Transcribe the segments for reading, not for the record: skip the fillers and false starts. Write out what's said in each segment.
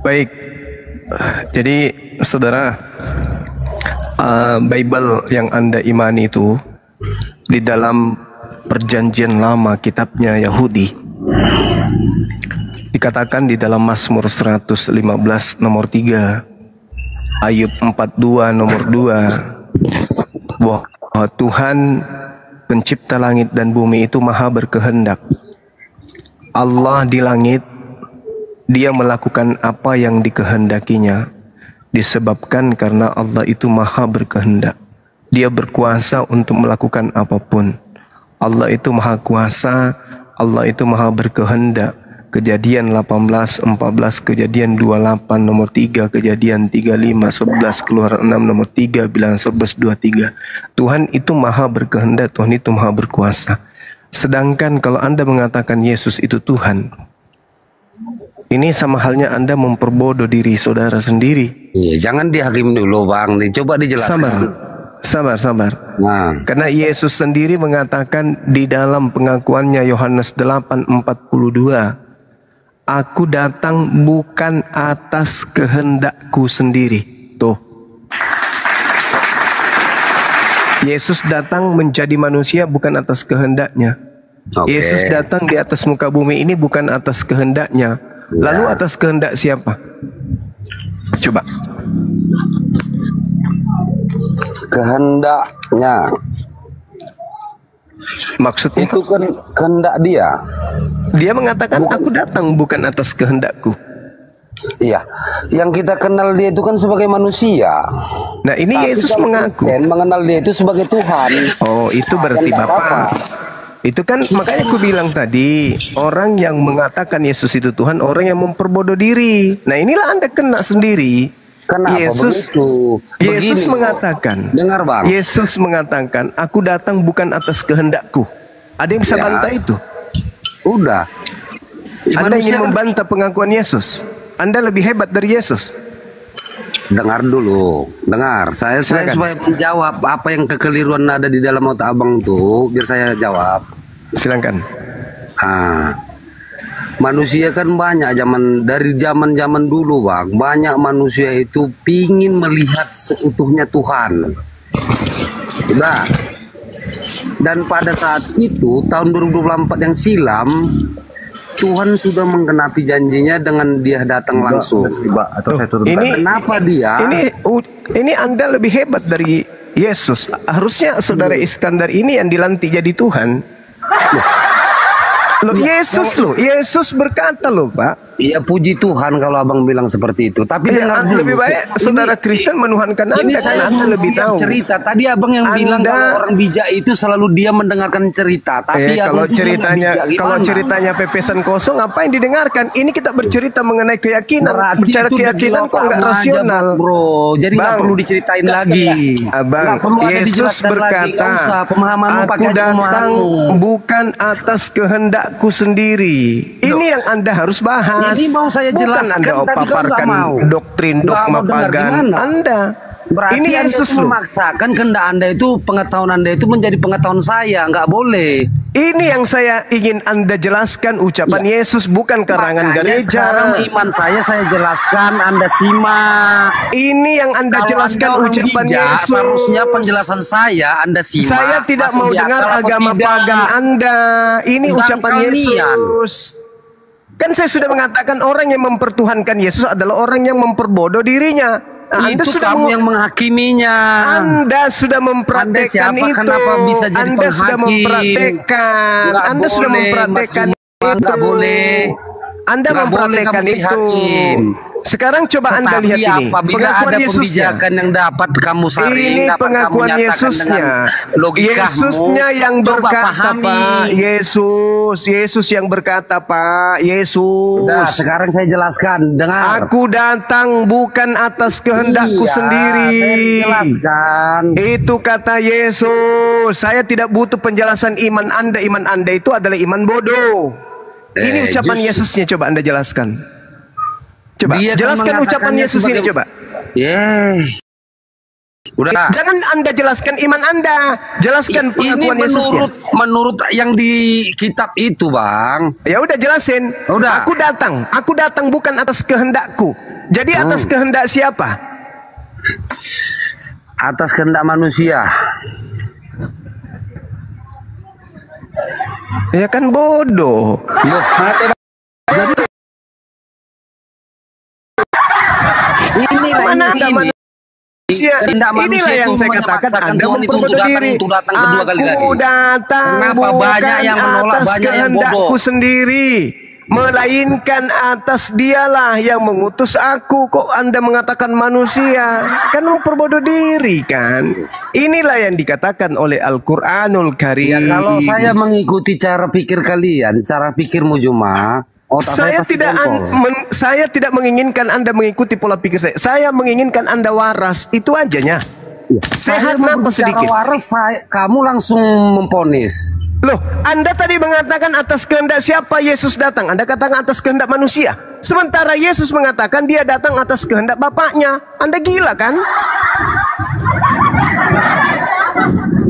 Baik, jadi saudara, Bible yang Anda imani itu di dalam perjanjian lama, kitabnya Yahudi, dikatakan di dalam Mazmur 115 nomor 3, Ayub 42 nomor 2, bahwa Tuhan pencipta langit dan bumi itu maha berkehendak. Allah di langit, Dia melakukan apa yang dikehendakinya, disebabkan karena Allah itu maha berkehendak. Dia berkuasa untuk melakukan apapun. Allah itu maha kuasa, Allah itu maha berkehendak. Kejadian 18, 14, Kejadian 28 nomor 3, Kejadian 35, 11, Keluaran 6 nomor 3, Bilangan 11, 23. Tuhan itu maha berkehendak, Tuhan itu maha berkuasa. Sedangkan kalau Anda mengatakan Yesus itu Tuhan, ini sama halnya Anda memperbodoh diri saudara sendiri. Iya, jangan dihakimi dulu Bang, coba dijelaskan. Sabar. Nah. Karena Yesus sendiri mengatakan di dalam pengakuannya Yohanes 8:42, Aku datang bukan atas kehendakku sendiri. Tuh. Yesus datang menjadi manusia bukan atas kehendaknya. Yesus datang di atas muka bumi ini bukan atas kehendaknya. Lalu atas kehendak siapa? Coba. Kehendaknya. Maksudnya? Itu kan kehendak dia. Dia mengatakan aku datang bukan atas kehendakku. Iya, yang kita kenal dia itu kan sebagai manusia. Nah ini tapi Yesus mengaku mengenal dia itu sebagai Tuhan. Oh itu berarti Bapak. Itu kan makanya aku bilang tadi, orang yang mengatakan Yesus itu Tuhan, orang yang memperbodoh diri. Nah inilah Anda kena sendiri. Kenapa Yesus begitu? Yesus mengatakan, dengar Bang. Yesus mengatakan, aku datang bukan atas kehendakku. Ada yang bisa bantah itu? Udah. Anda ingin membantah pengakuan Yesus? Anda lebih hebat dari Yesus? Dengar dulu, dengar. Saya supaya menjawab apa yang kekeliruan ada di dalam otak abang tuh, biar saya jawab. Silakan. Manusia kan banyak dari zaman dulu Bang, banyak manusia itu pingin melihat seutuhnya Tuhan. Udah. Dan pada saat itu tahun 2024 yang silam, Tuhan sudah menggenapi janjinya dengan dia datang langsung. Kenapa dia? Ini Anda lebih hebat dari Yesus. Harusnya saudara Iskandar ini yang dilantik jadi Tuhan. Yesus berkata loh Pak. Iya puji Tuhan kalau abang bilang seperti itu. Tapi lebih baik saudara Kristen menuhankan Anda karena Anda lebih tahu. Cerita tadi abang yang bilang kalau orang bijak itu selalu dia mendengarkan cerita. Tapi kalau ceritanya pepesan kosong apa yang didengarkan? Ini kita bercerita mengenai keyakinan. Bicara keyakinan kok nggak rasional, bro. Jadi nggak perlu diceritain lagi. Abang, Yesus berkata, aku datang bukan atas kehendakku sendiri. Ini yang Anda harus bahas. Ini mau saya jelaskan, bukan Anda paparkan doktrin dogma pagan Anda. Berarti ini Yesus Anda memaksakan kehendak Anda itu, pengetahuan Anda itu menjadi pengetahuan saya, nggak boleh. Ini yang saya ingin Anda jelaskan, ucapan Yesus bukan karangan gereja. Sekarang iman saya jelaskan, Anda simak. Ini yang Anda jelaskan ucapan Yesus. Seharusnya penjelasan saya Anda simak. Saya tidak mau dengar agama pagan Anda. Ini ucapan Yesus. Kan saya sudah mengatakan orang yang mempertuhankan Yesus adalah orang yang memperbodoh dirinya. Anda sudah yang menghakiminya. Anda sudah mempraktekkan itu. Kenapa bisa jadi Anda sudah mempraktekkan. Anda sudah mempraktekkan itu. Nggak boleh. Anda mempraktekkan itu. Sekarang coba Anda lihat ini. Pengakuan Yesusnya yang dapat kamu saring. Ini pengakuan Yesusnya. Yesusnya yang berkata Pak. Yesus yang berkata Pak. Yesus. Udah, sekarang saya jelaskan. Dengar. Aku datang bukan atas kehendakku sendiri. Jelaskan. Itu kata Yesus. Saya tidak butuh penjelasan iman Anda. Iman Anda itu adalah iman bodoh. Ini ucapan Yesusnya. Coba Anda jelaskan. Coba jelaskan ucapan Yesus ini coba. Udah. Jangan Anda jelaskan iman Anda, jelaskan Ini pengakuan Yesusnya. menurut yang di kitab itu, Bang. Ya udah jelasin. Udah. Aku datang bukan atas kehendakku. Jadi atas kehendak siapa? Atas kehendak manusia. Ya kan bodoh. Loh, jadi inilah Mana ada ini. Kehendak Inilah manusia yang itu saya katakan memaksakan Anda Tuhan itu memperbodoh diri. untuk datang kedua kali lagi. Aku datang Kenapa bukan banyak yang menolak, atas banyak yang kehendakku bodoh? sendiri, melainkan atas dialah yang mengutus aku. Kok Anda mengatakan manusia? Kan memperbodoh diri kan? Inilah yang dikatakan oleh Al-Quranul Karim. Ya, kalau saya mengikuti cara pikir kalian, cara pikirmu Juma, Saya tidak menginginkan Anda mengikuti pola pikir saya. Saya menginginkan Anda waras. Itu ajanya. Sehat nafas sedikit. Waras, kamu langsung memponis. Loh, Anda tadi mengatakan atas kehendak siapa Yesus datang? Anda katakan atas kehendak manusia. Sementara Yesus mengatakan dia datang atas kehendak Bapaknya. Anda gila kan?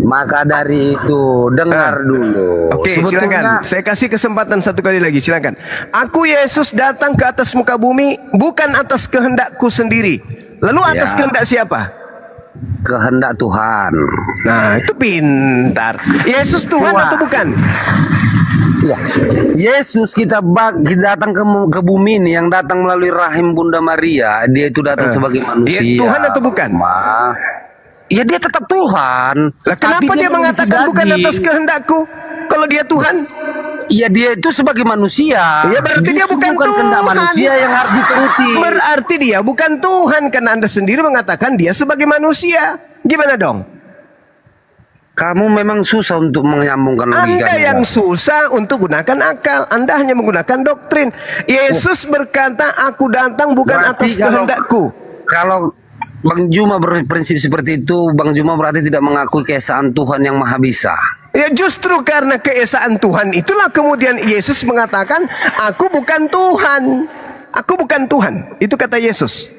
Maka dari itu dengar dulu. Oke, silakan. Saya kasih kesempatan satu kali lagi, silakan. Aku Yesus datang ke atas muka bumi bukan atas kehendakku sendiri. Lalu atas kehendak siapa? Kehendak Tuhan. Nah, itu pintar. Yesus Tuhan atau bukan? Ya, Yesus kita datang ke bumi ini, yang datang melalui rahim Bunda Maria. Dia itu datang sebagai manusia. Tuhan atau bukan? Ya, dia tetap Tuhan. Lah, kenapa dia mengatakan bukan atas kehendakku? Kalau dia Tuhan? Iya, dia itu sebagai manusia. Ya, berarti dia bukan Tuhan. Kehendak manusia yang harus dituruti. Berarti dia bukan Tuhan, karena Anda sendiri mengatakan dia sebagai manusia. Gimana dong? Kamu memang susah untuk menyambungkan logika. Anda yang susah untuk gunakan akal. Anda hanya menggunakan doktrin. Yesus berkata, aku datang bukan atas kehendakku. Kalau Bang Juma berprinsip seperti itu, Bang Juma berarti tidak mengakui keesaan Tuhan yang Maha Bisa. Ya, justru karena keesaan Tuhan itulah kemudian Yesus mengatakan, aku bukan Tuhan. Aku bukan Tuhan. Itu kata Yesus.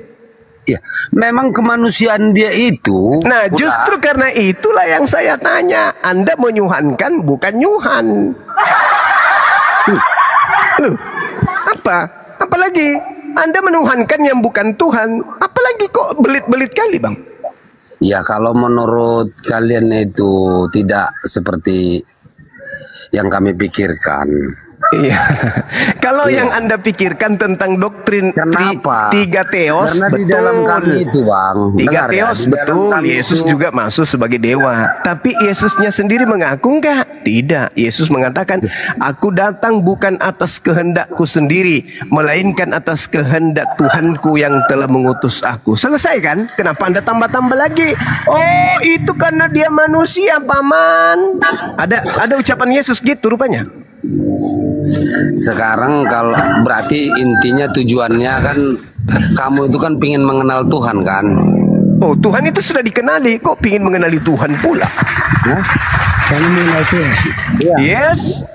Ya, memang kemanusiaan dia itu. Nah, justru karena itulah yang saya tanya. Anda menyuhankan bukan nyuhan. Loh, apa? Apalagi Anda menuhankan yang bukan Tuhan. Apalagi kok belit-belit kali, Bang? Ya, kalau menurut kalian itu tidak seperti yang kami pikirkan. Iya. Kalau yang Anda pikirkan tentang doktrin tiga teos, karena betul. Di dalam kami itu, Bang. Tiga teos, betul. Yesus juga masuk sebagai dewa. Tapi Yesusnya sendiri mengaku enggak? Tidak. Yesus mengatakan, aku datang bukan atas kehendakku sendiri, melainkan atas kehendak Tuhanku yang telah mengutus aku. Selesai kan? Kenapa Anda tambah-tambah lagi? Oh, itu karena dia manusia, Paman. Ada ucapan Yesus gitu rupanya. Sekarang kalau berarti intinya tujuannya kan kamu itu kan pingin mengenal Tuhan kan? Oh, Tuhan itu sudah dikenali, kok pingin mengenali Tuhan pula? Kamu mengenal Tuhan? Ya. Yes.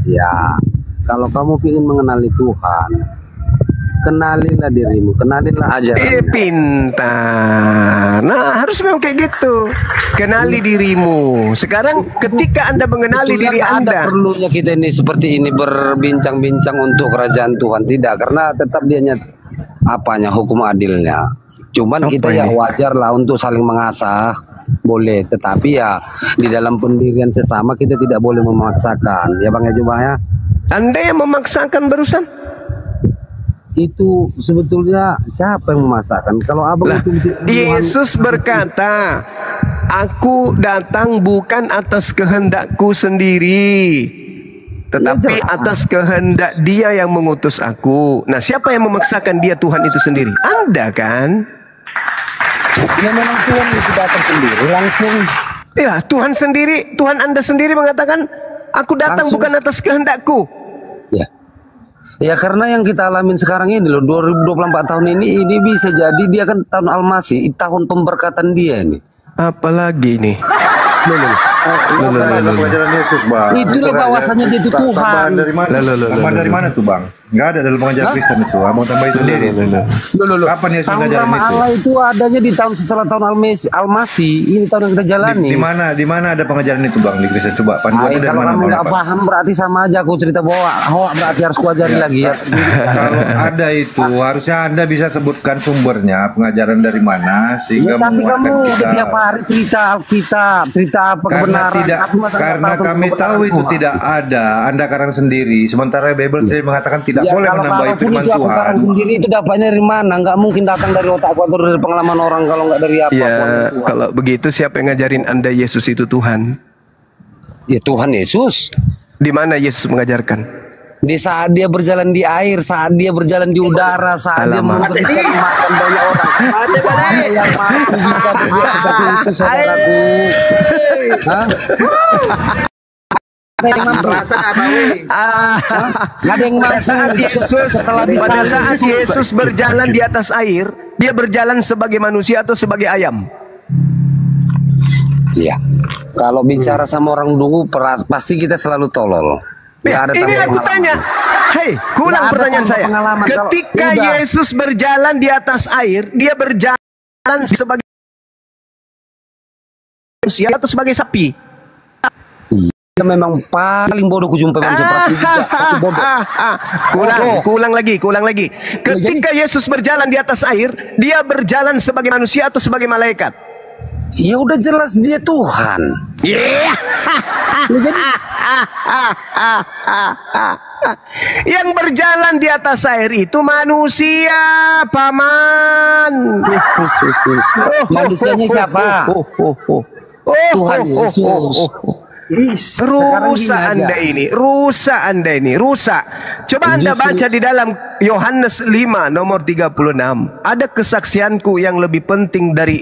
Ya, kalau kamu pingin mengenali Tuhan, kenalilah dirimu, kenalilah aja. Pintar. Nah, harus memang kayak gitu. Kenali dirimu. Sekarang ketika Anda mengenali diri Anda, ada perlunya kita ini seperti ini berbincang-bincang untuk kerajaan Tuhan, tidak, karena tetap dianya apanya hukum adilnya. Cuman kita ya wajar lah untuk saling mengasah, boleh, tetapi ya di dalam pendirian sesama kita tidak boleh memaksakan. Ya Bang ya Juma ya. Anda yang memaksakan barusan. Itu sebetulnya siapa yang memaksakan? Kalau abang itu Yesus berkata, aku datang bukan atas kehendakku sendiri, tetapi atas kehendak Dia yang mengutus aku. Nah, siapa yang memaksakan Dia Tuhan itu sendiri? Anda kan? Ya memang Tuhan itu datang sendiri langsung. Ya, Tuhan sendiri, Tuhan Anda sendiri mengatakan, aku datang bukan atas kehendakku. Ya. Ya karena yang kita alamin sekarang ini loh, 2024 tahun ini bisa jadi dia kan tahun Almasih, tahun pemberkatan dia ini. Apalagi nih? Pelajaran Yesus, Bang. Itulah bahwasanya dia itu Tuhan. Dari mana tuh, Bang? Nggak ada dalam pengajaran Kristen itu. Abang tambahin sendiri. Kapan Yesus Tahun ngajarin Rama itu? Allah itu adanya di tahun setelah tahun Almasih. Ini tahun yang kita jalani. Di mana ada pengajaran itu bang di Kristen? Coba panduannya dari Kalau mana? kamu Bang? nggak paham berarti sama aja aku cerita bahwa berarti harus kuajari lagi ya. Kalau ada itu harusnya Anda bisa sebutkan sumbernya, pengajaran dari mana sehingga Tapi kamu menguatkan kita. tiap hari cerita Alkitab, cerita apa kebenaran. Aku masa nggak Karena tahu kami kebenaran tahu itu Tuhan. tidak ada. Anda karang sendiri. Sementara Bible sendiri mengatakan tidak boleh kalau menambahi kalaupun firman itu aku Tuhan. karang sendiri itu dapatnya dari mana? Nggak mungkin datang dari otakku atau dari pengalaman orang kalau nggak dari apa. Ya, kalau begitu siapa yang ngajarin Anda Yesus itu Tuhan? Ya Tuhan Yesus. Di mana Yesus mengajarkan? Di saat dia berjalan di air, saat dia berjalan di udara, saat dia Alamak. memberikan makan banyak orang. Tidak ada yang mampu bisa berbuat seperti itu, saudaraku. Hah? Ada yang mampu? Ada yang mampu? Pada saat Yesus berjalan di atas air, dia berjalan sebagai manusia atau sebagai ayam? Iya. Kalau bicara sama orang dungu, pasti kita selalu tolol. Nggak ada Ini tambah aku pengalaman. tanya. Hei, Nggak ulang ada pertanyaan tambah saya. pengalaman. Kalau Ketika udah. Yesus berjalan di atas air, dia berjalan sebagai manusia atau sebagai sapi? Dia memang paling bodoh kujumpai manusia pasti bodoh. Kuulang lagi. Ketika Yesus berjalan di atas air, dia berjalan sebagai manusia atau sebagai malaikat? Ya udah jelas dia Tuhan. Yeah. Yang berjalan di atas air itu manusia, paman. Manusianya siapa? Tuhan Yesus. Rusak Anda ini, rusak. Coba Anda baca di dalam Yohanes 5 nomor 36. Ada kesaksianku yang lebih penting dari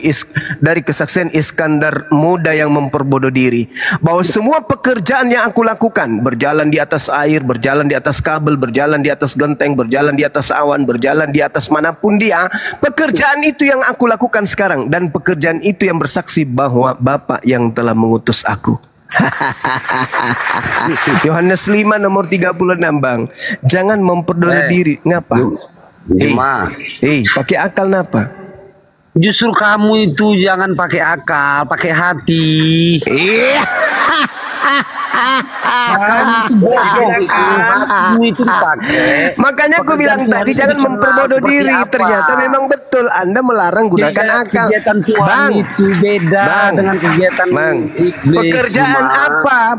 kesaksian Iskandar muda yang memperbodoh diri. Bahwa semua pekerjaan yang aku lakukan, berjalan di atas air, berjalan di atas kabel, berjalan di atas genteng, berjalan di atas awan, berjalan di atas manapun dia, pekerjaan itu yang aku lakukan sekarang, dan pekerjaan itu yang bersaksi bahwa Bapa yang telah mengutus aku. Yohanes 5 nomor 36 bang. Jangan memperoleh diri. Ngapa? Pakai akal napa? Justru kamu itu jangan pakai akal, pakai hati. Makanya aku bilang tadi jangan memperbodoh diri. Ternyata memang betul Anda melarang gunakan akal. Bang, itu beda dengan kegiatan iblis.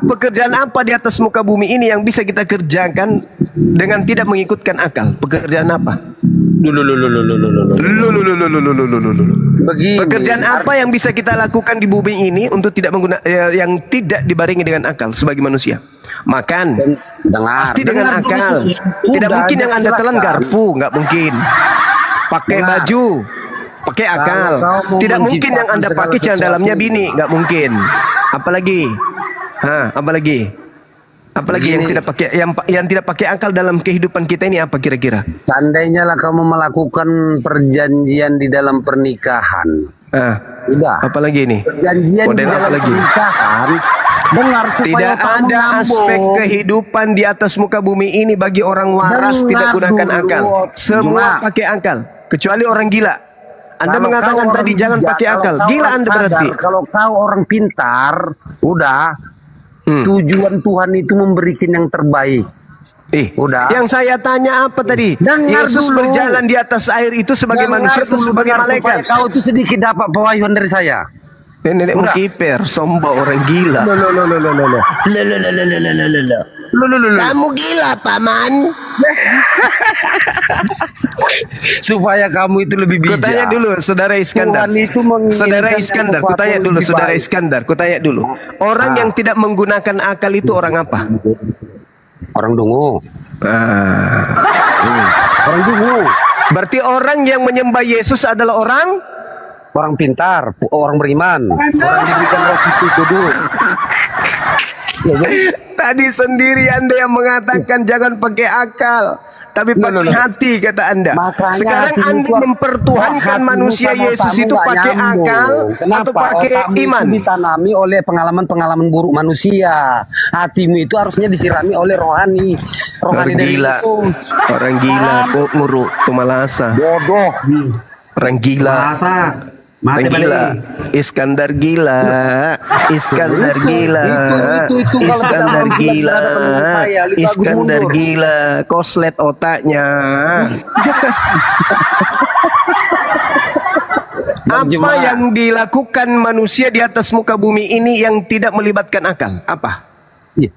Pekerjaan apa di atas muka bumi ini yang bisa kita kerjakan dengan tidak mengikutkan akal? Pekerjaan apa? Pekerjaan apa yang bisa kita lakukan di bumi ini untuk tidak yang tidak dibarengi dengan akal sebagai manusia? Makan, pasti dengan akal. Tidak mungkin yang Anda telan garpu, nggak mungkin. Pakai baju, pakai akal. Tidak mungkin yang Anda pakai yang dalamnya bini, nggak mungkin. Apalagi, apalagi yang tidak pakai akal dalam kehidupan kita ini apa kira-kira? Seandainya lah kamu melakukan perjanjian di dalam pernikahan. Udah. Apalagi ini? Perjanjian di dalam pernikahan. Dengar supaya tidak ada aspek kehidupan di atas muka bumi ini bagi orang waras tidak gunakan akal. Semua pakai akal, kecuali orang gila. Anda mengatakan tadi jangan pakai akal. Gila Anda berarti. Kalau kau orang pintar, udah. Tujuan Tuhan itu memberikan yang terbaik. Udah. Yang saya tanya apa tadi? Yesus berjalan di atas air itu sebagai manusia atau sebagai malaikat? Kau itu sedikit dapat pewahyuan dari saya. Nenek kiper, sombong orang gila. Kamu gila, paman. Supaya kamu itu lebih bijak. Kutanya dulu, saudara Iskandar. Saudara Iskandar, kutanya dulu. Orang yang tidak menggunakan akal itu orang apa? Orang dungu. Orang dungu. Berarti orang yang menyembah Yesus adalah orang pintar, orang beriman, orang diberikan Roh Kudus. Tadi sendiri Anda yang mengatakan jangan pakai akal. tapi pakai hati kata Anda. Makanya sekarang Anda mempertuhankan manusia Yesus itu pakai akal atau pakai iman? Itu ditanami oleh pengalaman-pengalaman buruk manusia. Hatimu itu harusnya disirami oleh rohani dari gila. Yesus. Orang gila kok nguruk tumalasa. Bodoh. Orang gila. Mati Orang gila. Iskandar gila. Iskandar gila. Itu kalau Iskandar kita gila. ada pendengar saya, lebih bagus Iskandar mundur. gila. Koslet otaknya. Apa yang dilakukan manusia di atas muka bumi ini yang tidak melibatkan akal? Apa? Iya.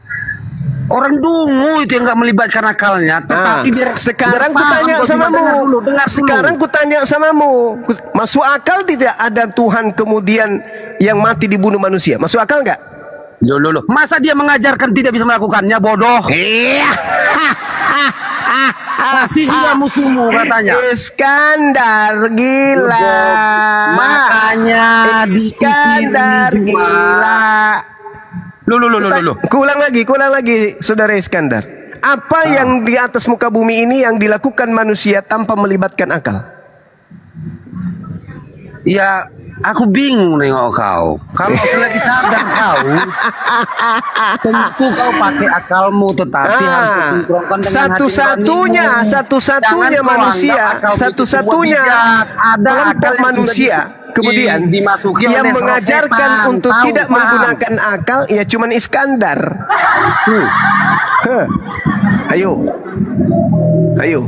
Orang dungu itu yang nggak melibatkan akalnya, tetapi sekarang biar kutanya paham, samamu. dengar dulu. Sekarang kutanya samamu. Masuk akal tidak ada Tuhan kemudian yang mati dibunuh manusia? Masuk akal nggak? Loh. Masa dia mengajarkan tidak bisa melakukannya, bodoh? Iya. Kasih dia musuhmu katanya. Iskandar gila. Makanya Iskandar gila. Loh. Kulang lagi, saudara Iskandar. Apa yang di atas muka bumi ini yang dilakukan manusia tanpa melibatkan akal? Ya, aku bingung nengok kau. Kalau selagi sadar kau, tentu kau pakai akalmu, tetapi harus disinkronkan dengan satu-satunya manusia, satu-satunya kelompok manusia kemudian dimasuki yang oleh mengajarkan setan. untuk Tahu, tidak paham. menggunakan akal ya cuman Iskandar. Ayo.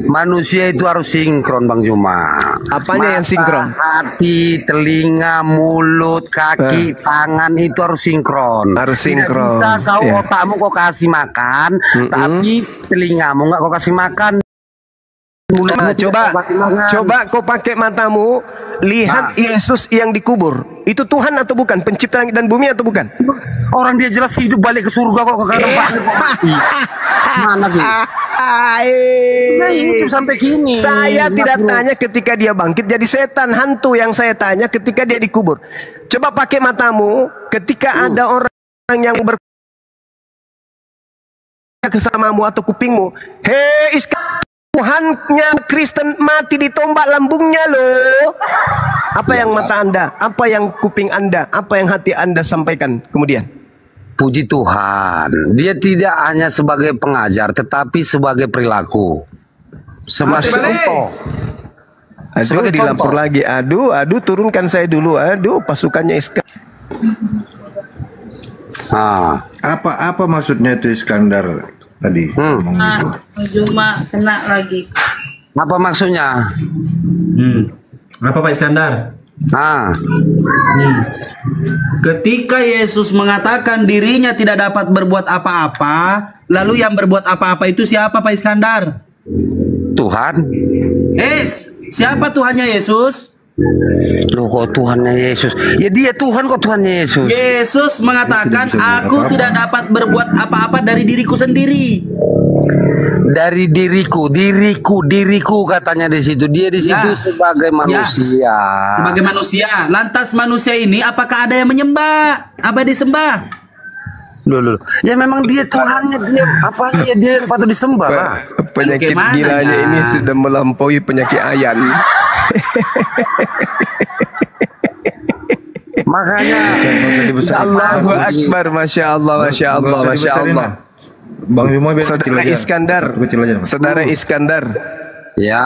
Manusia itu harus sinkron, Bang Juma. Apanya yang sinkron? Hati, telinga, mulut, kaki, tangan itu harus sinkron. Harus Tidak sinkron. bisa kau Ya. otakmu kau kasih makan, tapi telingamu nggak kau kasih makan. Nah, coba kau pakai matamu lihat Yesus yang dikubur. Itu Tuhan atau bukan? Pencipta langit dan bumi atau bukan? Orang dia jelas hidup balik ke surga kok ke balik kok mati. Mana tuh? Nah, itu sampai kini. Saya tidak tanya ketika dia bangkit jadi setan, hantu yang saya tanya ketika dia dikubur. Coba pakai matamu ketika ada orang yang kesamamu atau kupingmu. Hei Tuhannya Kristen mati ditombak lambungnya loh. Apa yang mata Anda? Apa yang kuping Anda? Apa yang hati Anda sampaikan kemudian? Puji Tuhan, dia tidak hanya sebagai pengajar, tetapi sebagai perilaku. Sebagai contoh. Aduh, Sebagai dilampur contoh. lagi. Aduh, turunkan saya dulu. Aduh, pasukannya Iskandar. Apa maksudnya itu Iskandar tadi? Ngomong gitu. Cuma kena lagi. Apa maksudnya? Apa Pak Iskandar? Ketika Yesus mengatakan dirinya tidak dapat berbuat apa-apa, lalu yang berbuat apa-apa itu siapa Pak Iskandar? Tuhan. Siapa Tuhannya Yesus? Loh, kok Tuhannya Yesus? Ya dia Tuhan kok Tuhannya Yesus. Yesus mengatakan, aku tidak dapat berbuat apa-apa dari diriku sendiri. Dari diriku katanya di situ. Dia di situ sebagai manusia. Sebagai manusia. Lantas manusia ini apakah ada yang menyembah? Apa disembah? Loh. Ya memang dia Tuhannya, dia dia yang patut disembah lah. Penyakit Bagaimana gilanya ya? ini sudah melampaui penyakit ayan. Makanya Allahu Akbar, Masya Allah, Masya Allah, Masya Allah. Bang Bimo biar kecil Saudara aja. Iskandar, Kecil aja, Mas. Saudara Iskandar, ya,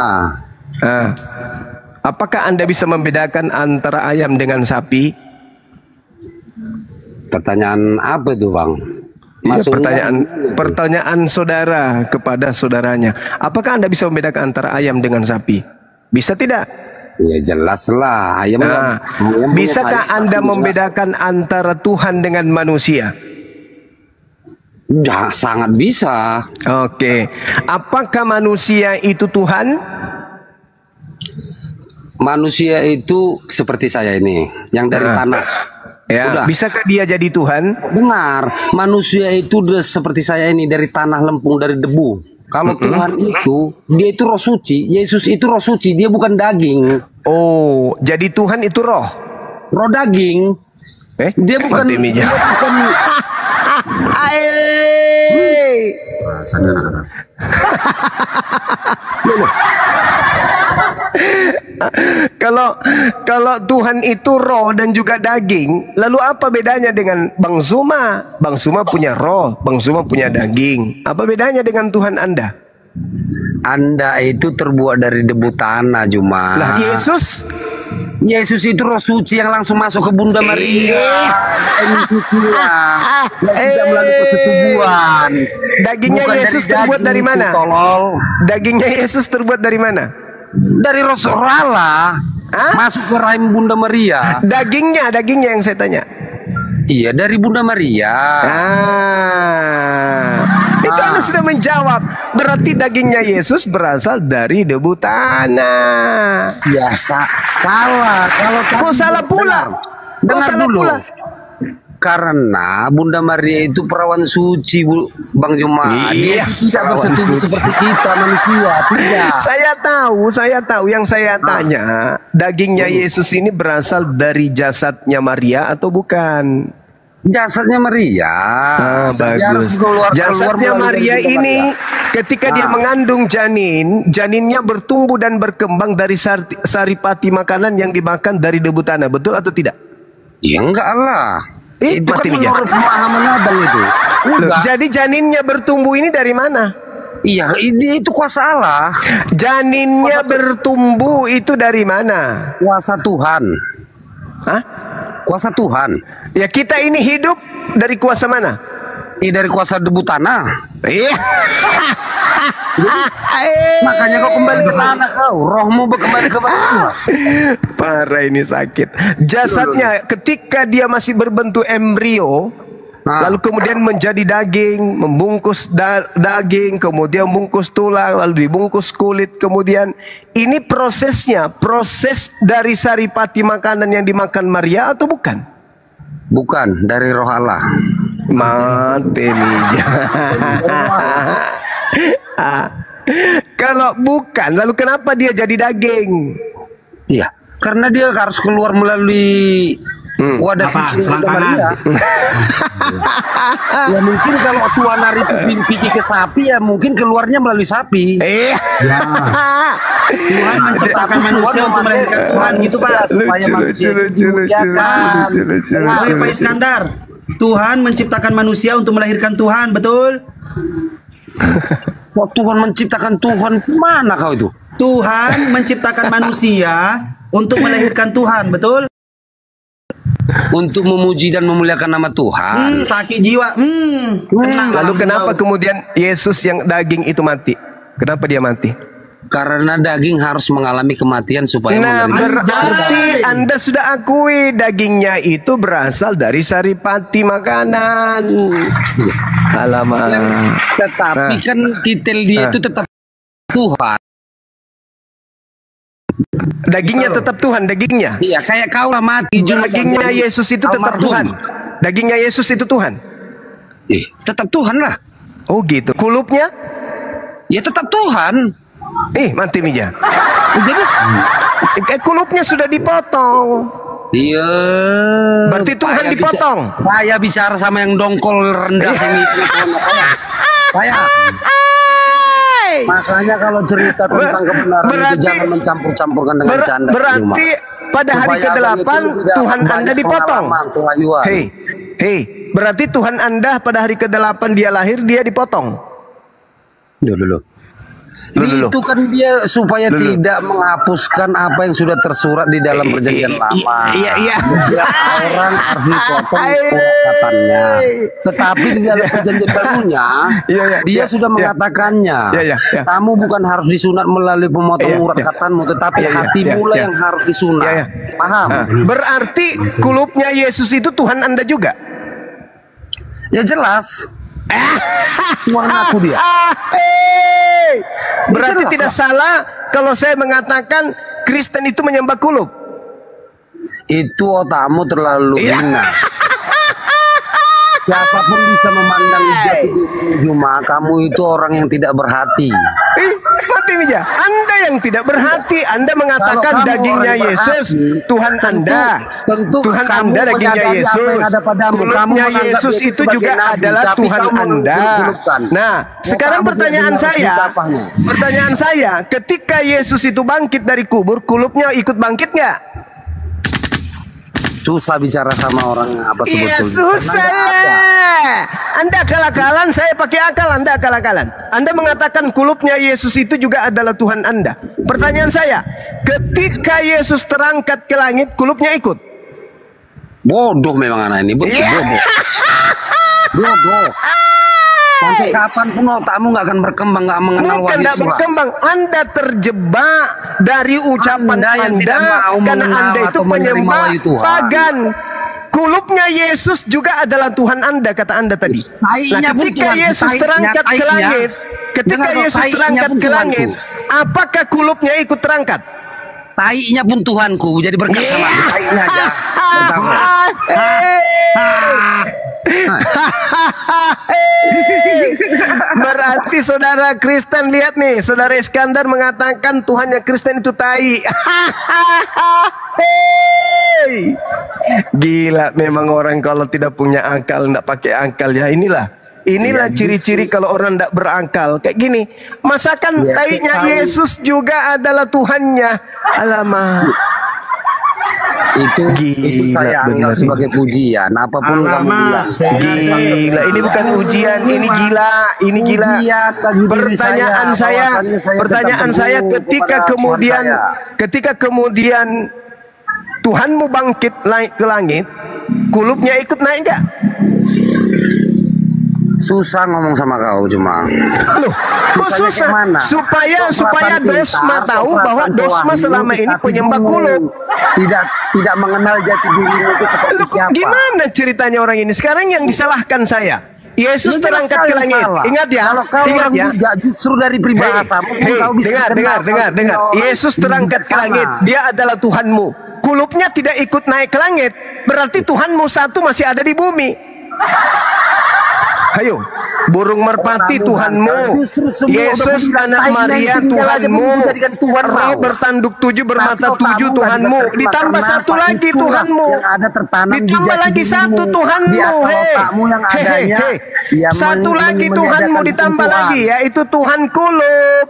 apakah Anda bisa membedakan antara ayam dengan sapi? pertanyaan apa itu, Bang? Iya, Maksudnya- pertanyaan saudara kepada saudaranya. Apakah Anda bisa membedakan antara ayam dengan sapi? Bisa tidak? Ya jelas lah. Ayam Bisakah Anda membedakan antara Tuhan dengan manusia? Ya, sangat bisa. Oke. Apakah manusia itu Tuhan? Manusia itu seperti saya ini, yang dari tanah. Ya. Udah. Bisakah dia jadi Tuhan? Dengar, manusia itu seperti saya ini, dari tanah lempung, dari debu. Kalau Tuhan itu, dia itu roh suci. Yesus itu roh suci, dia bukan daging. Oh, jadi Tuhan itu roh. Roh daging. Dia bukan. mati mija. Dia bukan Hai. Sadar. Kalau Tuhan itu roh dan juga daging, lalu apa bedanya dengan Bang Zuma? Bang Zuma punya roh, Bang Zuma punya daging. Apa bedanya dengan Tuhan Anda? Anda itu terbuat dari debu tanah, Juma. Nah, Yesus itu roh suci yang langsung masuk ke Bunda Maria. Mencucilah. Tidak melalui persetubuhan. Dagingnya Bukan Yesus dari terbuat daging dari itu, mana? tolol. Dagingnya Yesus terbuat dari mana? Dari Rasul Allah. Hah? Masuk ke rahim Bunda Maria. Dagingnya yang saya tanya. Iya, dari Bunda Maria. Itu Anda sudah menjawab. Berarti dagingnya Yesus berasal dari debu tanah. Ya, salah. Kalau Kok tadi salah pula? Kok Dengar salah dulu. pula? Karena Bunda Maria itu perawan suci, Bang Juma. Iya, Dia tidak perawan bersetubuh suci. seperti kita manusia, tidak. Saya tahu. Yang saya tanya, dagingnya Yesus ini berasal dari jasadnya Maria atau bukan? Jasadnya Maria. Dia harus Bagus. Jasadnya melalui Maria Bunda ini Maria. ketika dia mengandung janinnya bertumbuh dan berkembang dari saripati makanan yang dimakan dari debu tanah. Betul atau tidak? Ya enggak lah. Itu kan mati menurut pemahaman abang itu. Enggak. Jadi janinnya bertumbuh ini dari mana? Iya, itu kuasa Allah. Janinnya bertumbuh itu dari mana? Kuasa Tuhan. Hah? Kuasa Tuhan. Ya kita ini hidup dari kuasa mana? Dari kuasa debu tanah. Iya. Makanya kau kembali ke tanah kau. Rohmu kembali ke Tuhan. Parah ini sakit. Jasadnya ketika dia masih berbentuk embrio, lalu kemudian menjadi daging, membungkus daging, kemudian bungkus tulang, lalu dibungkus kulit, kemudian ini prosesnya, proses dari saripati makanan yang dimakan Maria atau bukan? Bukan, dari roh Allah. Mati Mija. Kalau bukan, lalu kenapa dia jadi daging? Iya, karena dia harus keluar melalui wadah suci Bunda Maria. Ya mungkin kalau Tuhan hari itu pergi ke sapi, ya mungkin keluarnya melalui sapi. Tuhan menciptakan manusia untuk melahirkan Tuhan gitu Pak. Supaya manusia dimuliakan. Oke Pak Iskandar, Tuhan menciptakan manusia untuk melahirkan Tuhan, betul? Kok Tuhan menciptakan Tuhan, mana kau itu? Tuhan menciptakan manusia untuk melahirkan Tuhan, betul? Untuk memuji dan memuliakan nama Tuhan. Sakit jiwa. Kena. Lalu kenapa kemudian Yesus yang daging itu mati? Kenapa dia mati? Karena daging harus mengalami kematian supaya Nah, menerima. berarti Anda sudah akui dagingnya itu berasal dari saripati makanan. Alamak. Tetapi kan titel dia itu tetap Tuhan. Dagingnya tetap Tuhan, dagingnya. Iya, kayak kau lah mati. Dagingnya Yesus itu tetap Tuhan. Dagingnya Yesus itu Tuhan. Tetap Tuhan lah. Oh gitu. Kulupnya? Ya tetap Tuhan. Mati Mija. Jadi Kulupnya sudah dipotong. iya. Berarti Tuhan Saya dipotong. Saya bicara sama yang dongkol rendah ini. Saya. Makanya kalau cerita tentang kebenaran itu jangan mencampur-campurkan dengan canda. Berarti pada hari ke-8 Tuhan Anda dipotong. Hei, berarti Tuhan Anda pada hari ke-8 dia lahir, dia dipotong. Dulu. Itu kan dia supaya tidak menghapuskan apa yang sudah tersurat di dalam perjanjian lama. Iya. Setiap orang harus dipotong katannya. Tetapi di dalam perjanjian barunya, dia sudah mengatakannya. Kamu bukan harus disunat melalui pemotong urat katanmu, tetapi hatimu lah yang harus disunat. Paham? Berarti kulupnya Yesus itu Tuhan Anda juga? Ya jelas. Tuhan aku dia. Berarti Jelas, tidak lah. salah kalau saya mengatakan Kristen itu menyembah kulup. Itu otakmu terlalu hina. Siapapun bisa memandang jati diri, cuma kamu itu orang yang tidak berhati. Mati Mija, Anda yang yang tidak berhati. Anda mengatakan Kalau kamu dagingnya orang Yesus berhati, Tuhan Anda. tentu Tuhan kamu Anda dagingnya menyadari apa Yesus. yang ada padamu. Kamu Kulupnya menganggap Yesus Yesus itu sebagai juga nabi, adalah tapi Tuhan kamu Anda. mengkulupkan. Nah, sekarang kamu pertanyaan tidak saya, dengar apanya. pertanyaan saya, ketika Yesus itu bangkit dari kubur, kulupnya ikut bangkit nggak? Susah bicara sama orang apa Iya sebetulnya. susah. Anda akal-akalan, saya pakai akal, Anda akal-akalan. Anda mengatakan kulupnya Yesus itu juga adalah Tuhan Anda. Pertanyaan saya, ketika Yesus terangkat ke langit, kulupnya ikut? Bodoh memang anak ini, betul bodoh. Bodoh. Sampai kapanpun otakmu nggak akan berkembang, nggak mengenal Bukan wahyu tidak Tuhan. berkembang. Anda terjebak dari ucapan Anda yang tidak Anda mau karena mengenal Anda itu atau menerima penyembah wahyu Tuhan. pagan. Kulupnya Yesus juga adalah Tuhan Anda, kata Anda tadi. Tainya pun ketika Tuhan, Yesus terangkat ke tainya. langit, ketika Dengar loh, Yesus tainya terangkat pun ke Tuhanku. langit, apakah kulupnya ikut terangkat? Tainya pun Tuhanku, jadi berkat sama aku. Tainya aja. Pertama. Berarti saudara Kristen lihat nih, saudara Iskandar mengatakan Tuhannya Kristen itu tai. Hei. Gila memang orang kalau tidak punya akal, tidak pakai akal ya. Inilah ciri-ciri kalau orang tidak berakal. Kayak gini, masakan tainya Yesus juga adalah Tuhannya. Alamak. Itu saya anggap sebagai pujian. Apapun kamu bilang. Gila, ini bukan ujian, ini gila, ini gila. Ujian bagi diri Pertanyaan saya, bahwasannya saya pertanyaan tetap saya, teguh ketika kepada kemudian, Tuhan saya. ketika kemudian Tuhanmu bangkit naik ke langit, kulupnya ikut naik enggak? Susah ngomong sama kau cuma. Loh, kok Susahnya susah? kemana? Supaya Kok supaya perasaan Dosma pintar, tahu kok bahwa perasaan Dosma wahyu, selama ini tapi penyembah bingung. kulup. Tidak mengenal jati dirimu itu seperti Loh, siapa. gimana ceritanya orang ini? Sekarang yang disalahkan saya. Yesus Ini terangkat jelas ke kau yang langit. salah. Ingat ya. Kalau kau Ingat orang ya. bijak, justru dari peribahasamu Hei, kau bisa dengar. kenal Yesus orang terangkat ke sama. langit. Dia adalah Tuhanmu. Kulupnya tidak ikut naik ke langit. Berarti Tuhanmu satu masih ada di bumi. Ayo, burung merpati Tuhanmu, Justru semua Yesus udah anak punya Maria tinggal aja Tuhanmu, menjadikan Tuhan roh mau. bertanduk 7 bermata Tapi 7 otakmu nggak Tuhanmu, bisa terima. ditambah Karena satu apa? lagi Itulah Tuhanmu, yang ada tertanam di ditambah jati lagi dirimu. satu Tuhanmu, Di akal otakmu yang adanya, ya satu lagi menyediakan Tuhanmu ditambah Tuhan. lagi, yaitu Tuhan kulup.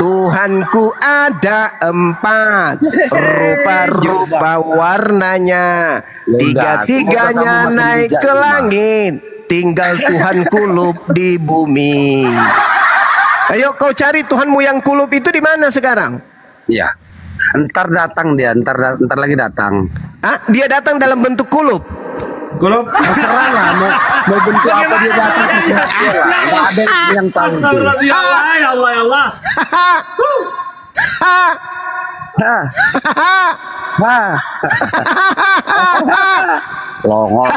Tuhanku ada 4 rupa-rupa warnanya, tiga-tiganya naik ke langit. Tinggal Tuhan kulup di bumi. Ayo kau cari Tuhanmu yang kulup itu di mana sekarang? Ya, ntar datang dia, ntar lagi datang. Ah, dia datang dalam bentuk kulup. Kulup. Terserah lah mau bentuk apa dia datang terserah dia lah. Nggak ada yang tahu itu. Ya Allah, ya Allah, ya Allah. Longor.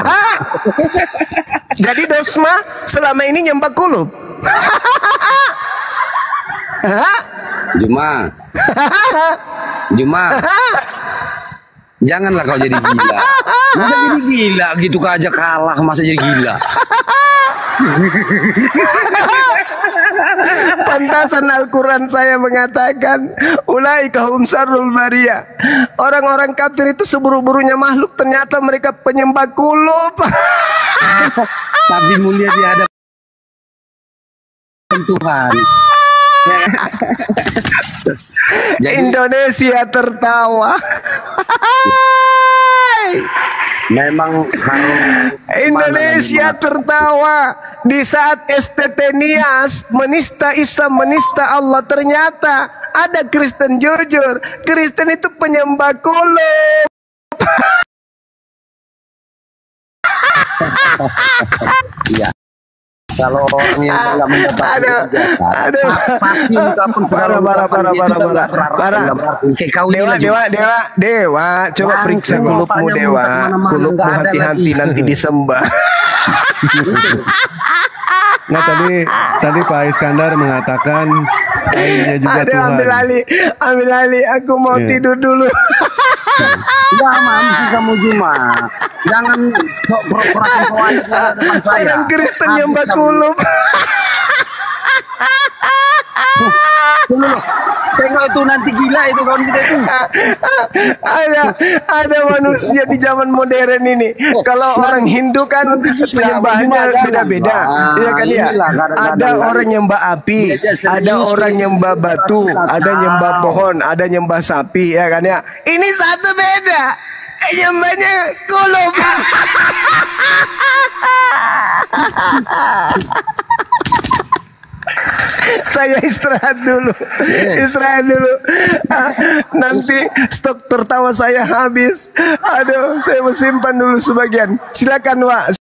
Jadi Dosma selama ini nyembah kulup. Juma. Janganlah kau jadi gila. Masa jadi gila gitu aja kalah, masa jadi gila. Pantasan Al-Quran saya mengatakan ulaika hum syarrul bariyah. Orang-orang kafir itu seburuk-buruknya makhluk, ternyata mereka penyembah kulup. Tapi mulia di hadapan Tuhan. Jadi, Indonesia tertawa. memang harus Indonesia tertawa di saat STT Nias menista Islam, menista Allah. Ternyata ada Kristen jujur. Kristen itu penyembah kulup. Iya. Kalau orang yang nggak mendapatkan Aduh. pasti ungkapan segala Parah. Kayak kau ini Dewa, coba Langsung periksa kulupmu otaknya Dewa. muter kemana-mana, Kulupmu nggak ada hati-hati lagi. nanti disembah. Nah tadi Pak Iskandar mengatakan lainnya juga Aduh, Tuhan. ambil alih. Aku mau Iya. tidur dulu. Nggak mampu kamu Juma. Jangan sok pura-pura semua di depan saya. Orang Kristen Habis nyembah kamu. kulup. Tunggu loh. Tengok itu nanti gila itu kawan kita itu. Ada manusia di zaman modern ini. Kalau orang Hindu kan penyembahannya beda-beda, ya kan ya. Ada orang nyembah api, ada orang nyembah batu, ada nyembah pohon, ada nyembah sapi, ya kan ya. Ini satu beda, nyembahnya kulub. Saya istirahat dulu. Nanti stok tertawa saya habis. Aduh, saya mau simpan dulu sebagian. Silakan, Wak.